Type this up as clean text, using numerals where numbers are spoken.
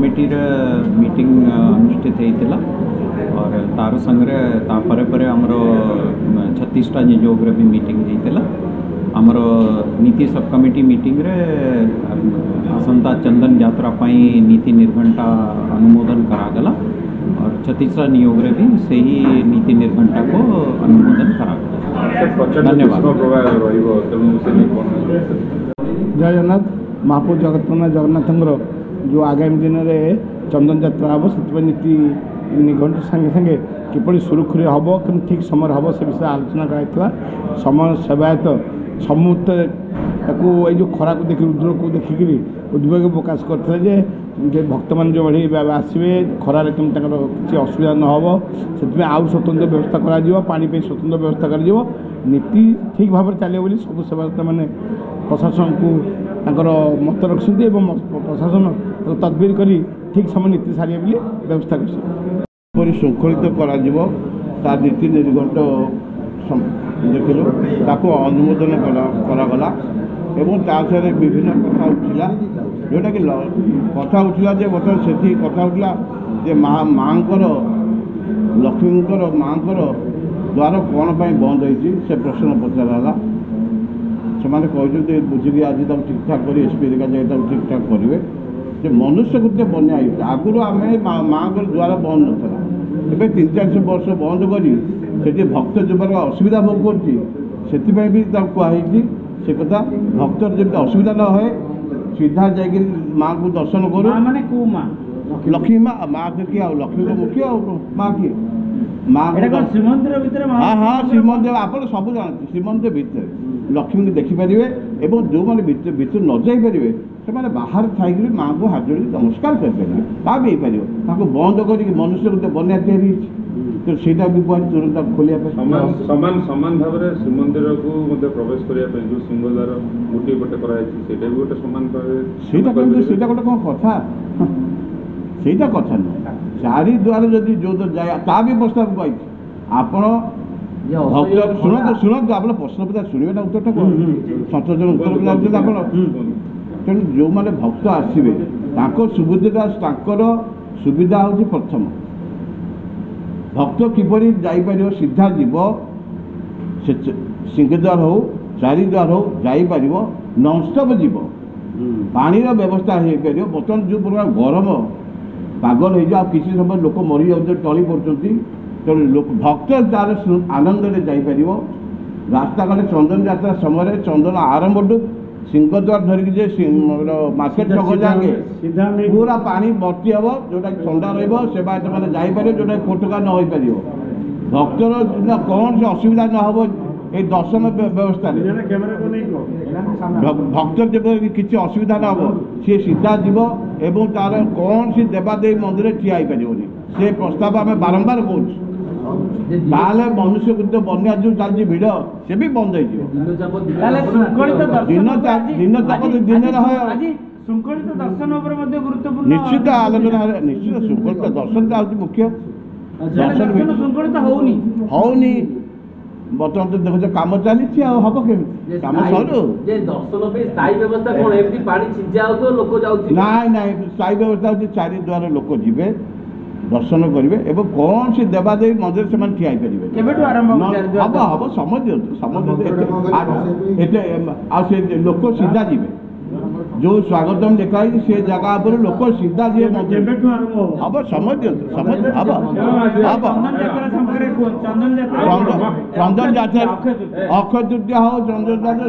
कमिटीर meeting अनुष्ठित होता और तार संगे तापर आमर 36टा जियोग्राफी मीटिंग होता आमर नीति सब कमिटी मीटिंग रे आसंता चंदन यात्रा पाई नीति निर्घंटा अनुमोदन करागला और 36टा जियोग्राफी से ही नीति निर्घंटा को अनुमोदन करागला। धन्यवाद। जय जगन्नाथ महाप्रभु जगतनाथ जगन्नाथ जो आगामी दिन में चंदन यात्रा हम से नीति निघंट संगे संगे किपरि सुरक्षित हम कि ठीक समय हम से विषय आलोचना कराइला। समय सेवायत समूह जो खरा को देखिए रुद्र को देखिकी उद्वेग प्रकाश करते भक्त मान जो भाई आसवे खरार केमती किसी असुविधा न हो से आउ स्वतंत्र व्यवस्था कर स्वतंत्र व्यवस्था कर नीति ठीक भाव चलिए बोली सब सेवायत मैंने प्रशासन को मत रखते प्रशासन तदबिर कर ठीक समय नीति सारे बोली व्यवस्था कर शृंखलित कर नीति निर्घंट देखिलु ताको अनुमोदन करागला एवं तार विभिन्न कथा उठिला जोटा कि कथा उठिला जे बर्तमान से कथा उठिला जे माँकर लक्ष्मींकर माँकर द्वार कौन पर बंद होती से प्रश्न पचराला से कहते बुझिकी आज तक ठीक ठाक कर एसपी जाए ठीक ठाक करेंगे जे मनुष्य को बन्या आगुरी आम माँ द्वार बंद नाला ए 300-400 वर्ष बंद कर भक्त जब असुविधा भोग कर भी कहुई से कथा भक्तर जब असुविधा न हुए सीधा जाकि माँ को दर्शन करूँ माने को माँ लक्ष्मी माँ माँ देखिए आ लक्ष्मी को मुख्य माँ किए माँ श्रीमंदिर भितर हाँ हाँ श्रीमंदिर आप सब जानते श्रीमंदिर भितर लक्ष्मी को देखिपारे और जो मैंने भितर न जापारे से बाहर थी माँ को हाथ जोड़ी नमस्कार करेंगे ता भी हो बंद कर मनुष्य को बन्या तैयारी तो सीटा भी कह तुरंत खोलिया समान भाव में श्रीमंदिर को प्रवेश करने जो सिंहद्वार गोटे पटे कराई भी गोटे सामान गोटे कौन कथा सहीटा कथा नुह चारि द्वार जदि जो जाए ता भी प्रस्ताव कही आपण शुणु शुणु आप प्रश्न पचार शुणे उत्तर कौन सतोजन उत्तर पचार आप तेणु जो मैंने भक्त आसवे सुविधा सुविधा हूँ प्रथम भक्त किपरि जापर सीधा जीव सिंहद्वार हो चारिद्वार हो जापर ननस्टप जीव पानी व्यवस्था हो पार बर्तमान जो प्रकार गरम पागल हो किसी समय लोक मरी जाते टली पड़ते तेणु भक्त तार आनंद जापर रास्ता घाट चंदन यात्रा समय चंदन आरंभ सिंहद्वार धरिकी मार्केट छक जाए पूरा पानी भर्ती हम जोटा ठंडा रेवायत मैंने जापर जोटा फोटका न हो पार भक्तर कौन से असुविधा न हो ये दर्शन व्यवस्था भक्तर जब किसी असुविधा न हो सी सीधा जीव एवं तार कौन सी देवादेवी मंदिर ठिया पारे से प्रस्ताव आम बारंबार कहूँ मनुष्य को बन्या जो चलती भिड़ से भी बंद निश्चित आलोचना निश्चित शृंखलित दर्शन हूँ मुख्य दर्शन होनी बर्तमान तो देखो कम चली हम केमी कम सरू ना ना स्थायी व्यवस्था हूँ चारिद्वार लोक जी दर्शन करेंगे एवं कौन सी देवादेवी मंदिर से ठिया हम हम समय दिखाते लोक सीधा जी जो स्वागतम लिखाई से जगह पर लोक सीधा जी मंदिर हम समय दिखाते समय चंदन यात्रा अक्षय तृतीया हो चंदन यात्रा